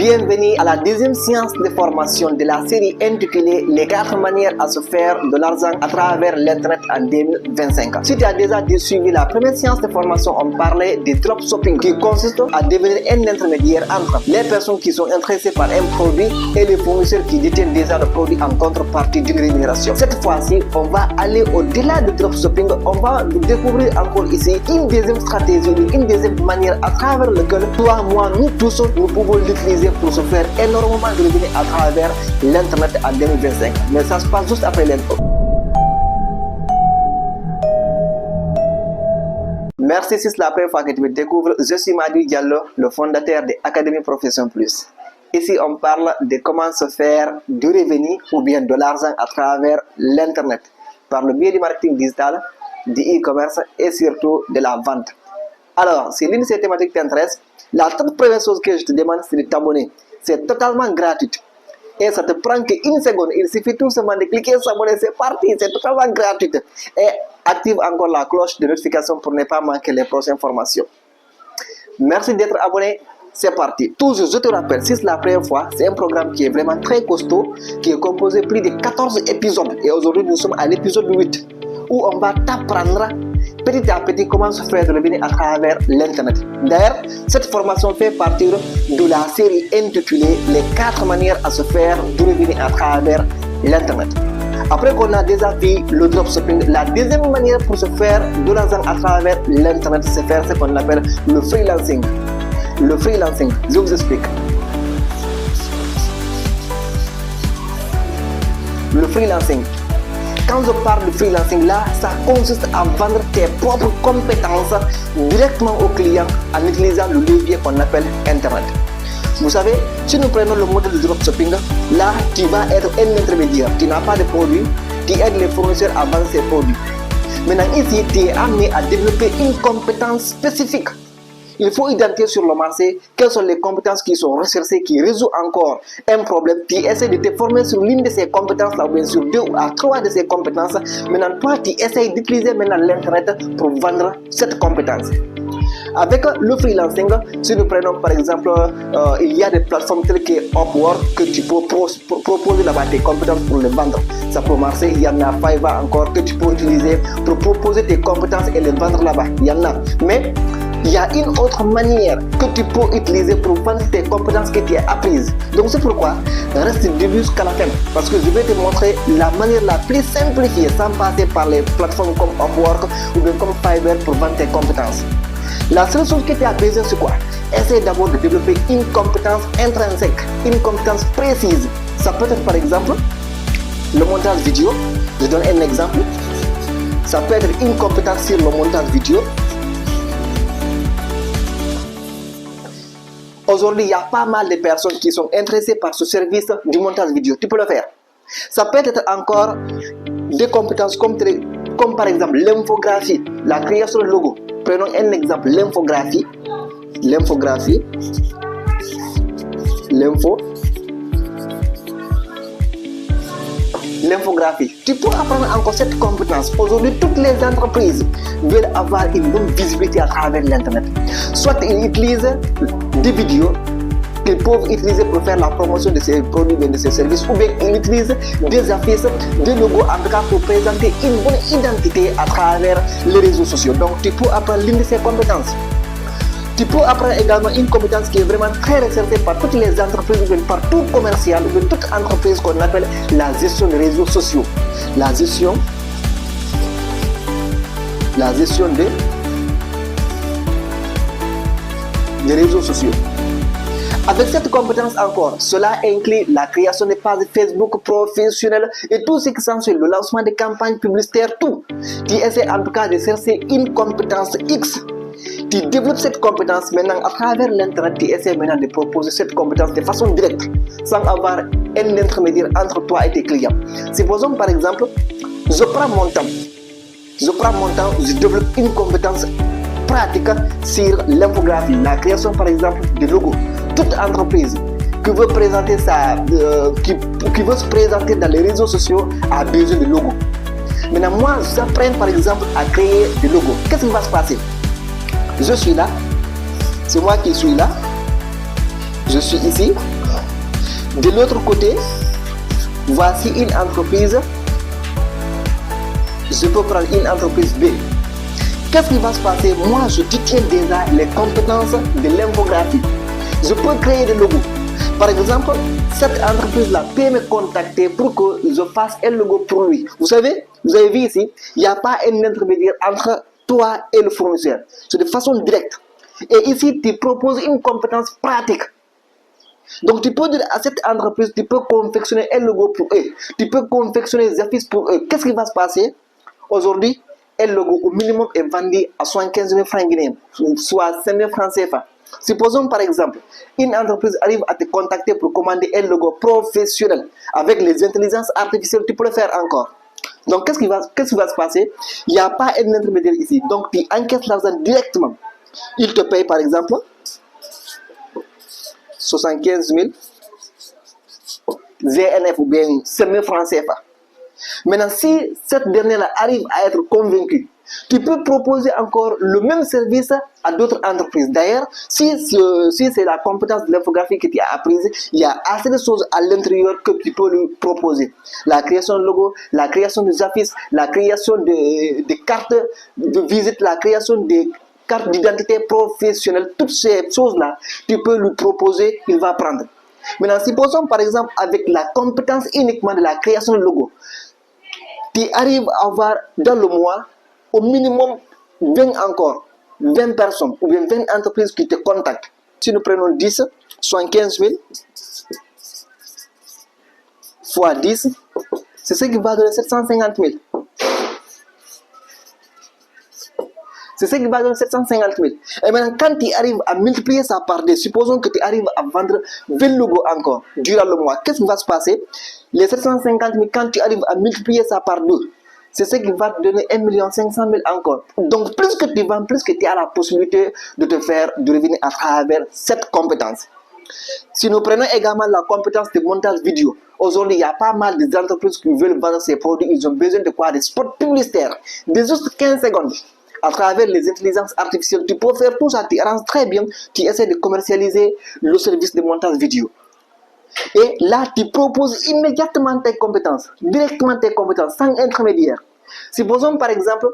Bienvenue à la deuxième séance de formation de la série intitulée Les 4 manières à se faire de l'argent à travers l'internet en 2025. Si tu as déjà suivi la première séance de formation, on parlait du dropshipping qui consiste à devenir un intermédiaire entre les personnes qui sont intéressées par un produit et les fournisseurs qui détiennent déjà le produit en contrepartie d'une rémunération. Cette fois-ci, on va aller au-delà du dropshipping, on va découvrir encore ici une deuxième stratégie, une deuxième manière à travers laquelle toi, moi, nous tous, nous pouvons l'utiliser pour se faire énormément de revenus à travers l'internet en 2025. Mais ça se passe juste après l'intro. Merci si c'est la première fois que tu me découvres. Je suis Madu Diallo, le fondateur de Académie Profession Plus. Ici, on parle de comment se faire du revenu ou bien de l'argent à travers l'internet par le biais du marketing digital, du e-commerce et surtout de la vente. Alors, si l'une de ces thématiques t'intéresse, la toute première chose que je te demande, c'est de t'abonner. C'est totalement gratuit. Et ça te prend qu'une seconde. Il suffit tout simplement de cliquer sur s'abonner. C'est parti. C'est totalement gratuit. Et active encore la cloche de notification pour ne pas manquer les prochaines formations. Merci d'être abonné. C'est parti. Toujours, je te rappelle, si c'est la première fois, c'est un programme qui est vraiment très costaud, qui est composé de plus de 14 épisodes. Et aujourd'hui, nous sommes à l'épisode 8, où on va t'apprendre petit à petit comment se faire de revenus à travers l'internet. D'ailleurs, cette formation fait partie de la série intitulée Les 4 manières à se faire de revenus à travers l'internet. Après qu'on a déjà vu le dropshipping, la deuxième manière pour se faire de l'argent à travers l'internet, c'est faire ce qu'on appelle le freelancing. Le freelancing, je vous explique. Le freelancing. Quand je parle de freelancing, là, ça consiste à vendre tes propres compétences directement aux clients en utilisant le levier qu'on appelle Internet. Vous savez, si nous prenons le modèle de dropshipping, là, tu vas être un intermédiaire. Tu n'as pas de produit, tu aides les fournisseurs à vendre ces produits. Maintenant, ici, tu es amené à développer une compétence spécifique. Il faut identifier sur le marché quelles sont les compétences qui sont recherchées, qui résout encore un problème. Tu essaies de te former sur l'une de ces compétences-là, ou bien sur 2 ou 3 de ces compétences. Maintenant, toi, tu essaies d'utiliser maintenant l'Internet pour vendre cette compétence. Avec le freelancing, si nous prenons par exemple, il y a des plateformes telles que Upwork que tu peux proposer là-bas tes compétences pour les vendre. Ça peut marcher. Il y en a Fiverr encore que tu peux utiliser pour proposer tes compétences et les vendre là-bas. Il y en a. Mais il y a une autre manière que tu peux utiliser pour vendre tes compétences que tu as apprises. Donc c'est pourquoi reste du début jusqu'à la fin. Parce que je vais te montrer la manière la plus simplifiée sans passer par les plateformes comme Upwork ou bien comme Fiverr pour vendre tes compétences. La seule chose que tu as besoin, c'est quoi? Essaye d'abord de développer une compétence intrinsèque, une compétence précise. Ça peut être par exemple le montage vidéo. Je donne un exemple. Ça peut être une compétence sur le montage vidéo. Aujourd'hui, il y a pas mal de personnes qui sont intéressées par ce service du montage vidéo. Tu peux le faire. Ça peut être encore des compétences comme par exemple l'infographie, la création de logo. Prenons un exemple, l'infographie. Tu peux apprendre encore cette compétence. Aujourd'hui, toutes les entreprises veulent avoir une bonne visibilité à travers l'internet. Soit ils utilisent des vidéos qu'ils peuvent utiliser pour faire la promotion de ces produits et de ces services, ou bien ils utilisent des affiches, des logos, en tout cas pour présenter une bonne identité à travers les réseaux sociaux. Donc tu peux apprendre l'une de ces compétences. Tu peux apprendre également une compétence qui est vraiment très recherchée par toutes les entreprises, ou bien par tout commercial, ou bien toute entreprise qu'on appelle la gestion des réseaux sociaux. La gestion des réseaux sociaux. Avec cette compétence encore, cela inclut la création de pages Facebook professionnelles et tout ce qui s'ensuit, le lancement de campagnes publicitaires, tout. Tu essaies en tout cas de chercher une compétence X. Tu développes cette compétence maintenant à travers l'internet, tu essaies maintenant de proposer cette compétence de façon directe, sans avoir un intermédiaire entre toi et tes clients. Supposons par exemple, je prends mon temps, je développe une compétence pratique sur l'infographie, la création par exemple de logos. Toute entreprise qui veut présenter qui veut se présenter dans les réseaux sociaux a besoin de logos. Maintenant, moi, j'apprends par exemple à créer des logos. Qu'est-ce qui va se passer? Je suis là, c'est moi qui suis là. je suis ici. De l'autre côté, voici une entreprise. Je peux prendre une entreprise B. Qu'est-ce qui va se passer? Moi, je détiens déjà les compétences de l'infographie. Je peux créer des logos. Par exemple, cette entreprise-là peut me contacter pour que je fasse un logo pour lui. Vous savez, vous avez vu ici, il n'y a pas un intermédiaire entre toi et le fournisseur. C'est de façon directe. Et ici, tu proposes une compétence pratique. Donc, tu peux dire à cette entreprise, tu peux confectionner un logo pour eux. Tu peux confectionner des affiches pour eux. Qu'est-ce qui va se passer? Aujourd'hui, un logo au minimum est vendu à 75 000 francs guinéens, soit 5 000 francs CFA. Supposons par exemple, une entreprise arrive à te contacter pour commander un logo professionnel. Avec les intelligences artificielles, tu peux le faire encore. Donc, qu'est-ce qui va se passer? Il n'y a pas un intermédiaire ici. Donc, tu encaisses l'argent directement. Il te paye par exemple 75 000 ZNF ou bien 5 000 francs CFA. Maintenant, si cette dernière arrive à être convaincue, tu peux proposer encore le même service à d'autres entreprises. D'ailleurs, si c'est la compétence de l'infographie que tu as apprise, il y a assez de choses à l'intérieur que tu peux lui proposer. La création de logos, la création des affiches, la création de cartes de visite, la création des cartes d'identité professionnelle, toutes ces choses-là, tu peux lui proposer, il va prendre. Maintenant, supposons par exemple avec la compétence uniquement de la création de logo, tu arrives à avoir dans le mois au minimum 20 personnes ou bien 20 entreprises qui te contactent. Si nous prenons 10, 75 000 fois 10, c'est ce qui va donner 750 000. C'est ce qui va donner 750 000. Et maintenant, quand tu arrives à multiplier ça par 2, supposons que tu arrives à vendre 20 logos encore durant le mois, qu'est-ce qui va se passer? Les 750 000, quand tu arrives à multiplier ça par 2, c'est ce qui va te donner 1 500 000 encore. Donc, plus que tu vends, plus que tu as la possibilité de te faire de revenir à travers cette compétence. Si nous prenons également la compétence de montage vidéo, aujourd'hui, il y a pas mal d'entreprises qui veulent vendre ces produits. Ils ont besoin de quoi? Des spots publicitaires de juste 15 secondes. À travers les intelligences artificielles, tu peux faire tout ça, tu arranges très bien, tu essaies de commercialiser le service de montage vidéo. Et là, tu proposes immédiatement tes compétences, directement tes compétences, sans intermédiaire. Supposons par exemple,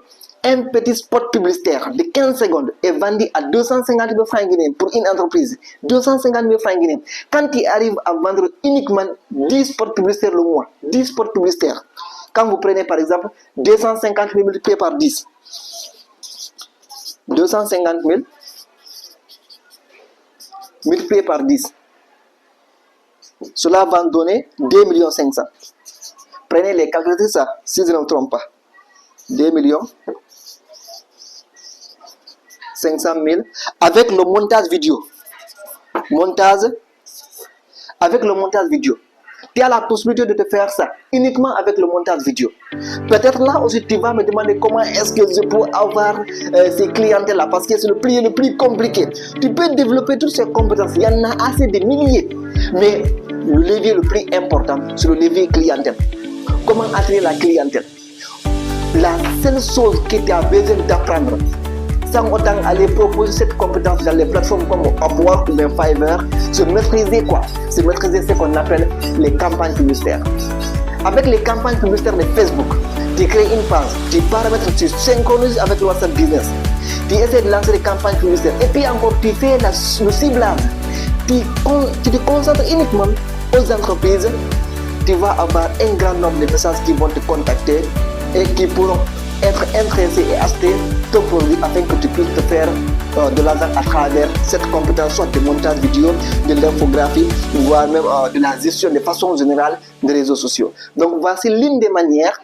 un petit spot publicitaire de 15 secondes est vendu à 250 000 francs guinéens pour une entreprise. 250 000 francs guinéens. Quand tu arrives à vendre uniquement 10 spots publicitaires le mois, 10 spots publicitaires, quand vous prenez par exemple 250 000 multiplié par 10, 250 000 multiplié par 10, cela va donner 2 500 000. Prenez les calculatrices, si je ne me trompe pas. 2 500 000 avec le montage vidéo. Avec le montage vidéo. Tu as la possibilité de te faire ça uniquement avec le montage vidéo. Peut-être là aussi tu vas me demander comment est-ce que je peux avoir ces clientèles là, parce que c'est le plus compliqué. Tu peux développer toutes ces compétences, il y en a assez de milliers, mais le levier le plus important c'est le levier clientèle. Comment attirer la clientèle? La seule chose que tu as besoin d'apprendre, sans autant aller proposer cette compétence dans les plateformes comme Upwork ou bien Fiverr, c'est maîtriser quoi? C'est maîtriser ce qu'on appelle les campagnes publicitaires. Avec les campagnes publicitaires de Facebook, tu crées une page, tu paramètres, tu synchronises avec le WhatsApp Business, tu essaies de lancer des campagnes publicitaires et puis encore tu fais le ciblage, tu te concentres uniquement aux entreprises, tu vas avoir un grand nombre de messages qui vont te contacter et qui pourront être intéressés et acheter ton produit afin que tu puisses te faire de l'argent à travers cette compétence, soit de montage vidéo, de l'infographie, voire même de la gestion de façon générale des réseaux sociaux. Donc voici l'une des manières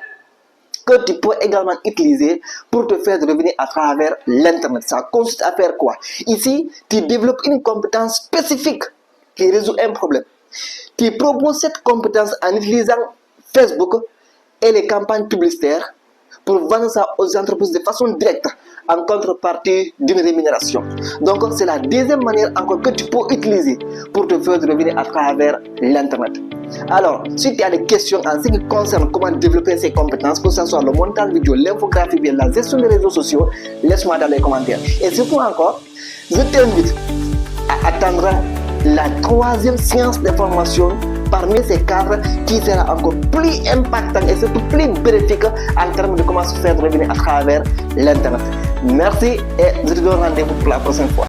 que tu peux également utiliser pour te faire de revenir à travers l'internet. Ça consiste à faire quoi? Ici, tu développes une compétence spécifique qui résout un problème. Tu proposes cette compétence en utilisant Facebook et les campagnes publicitaires pour vendre ça aux entreprises de façon directe en contrepartie d'une rémunération. Donc c'est la deuxième manière encore que tu peux utiliser pour te faire revenir à travers l'internet. Alors, si tu as des questions en ce qui concerne comment développer ces compétences, que ce soit le montage vidéo, l'infographie, bien la gestion des réseaux sociaux, laisse-moi dans les commentaires. Et surtout encore, je t'invite à attendre la troisième science d'information parmi ces cadres qui sera encore plus impactant et surtout plus bénéfique en termes de comment se faire revenir à travers l'Internet. Merci et je te donne rendez-vous pour la prochaine fois.